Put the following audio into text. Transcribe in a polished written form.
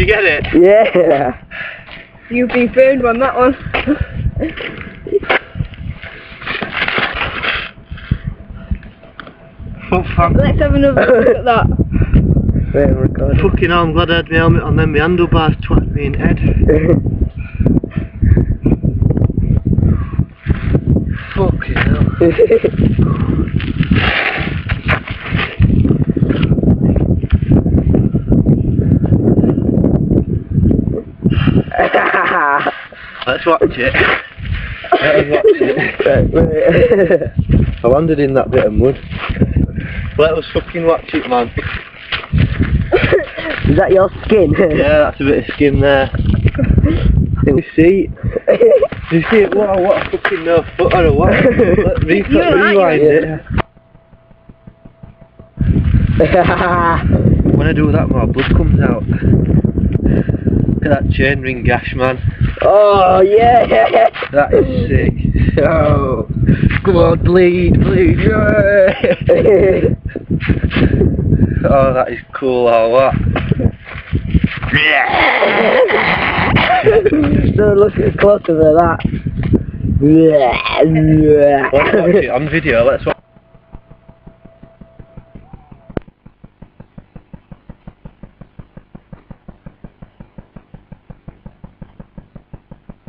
you get it? Yeah. You've been filmed on that one. Oh, fuck. Let's have another look at that. Wait, I'm recording. Fucking hell, I'm glad I had my helmet on, then my handlebars twatted me in the head. Fucking hell. Let's watch it. Let's watch it. I landed in that bit of mud. Let us fucking watch it, man. Is that your skin? Yeah, that's a bit of skin there. Can you see? Do you see it? What a fucking no footer or what? Rewind it. When I do that, my blood comes out. Look at that chain ring gash, man. Oh, yeah! That is sick. Oh, come on, bleed, bleed. Yeah. Oh, that is cool, or what? So look closer than that. Let's watch it on video, let's watch.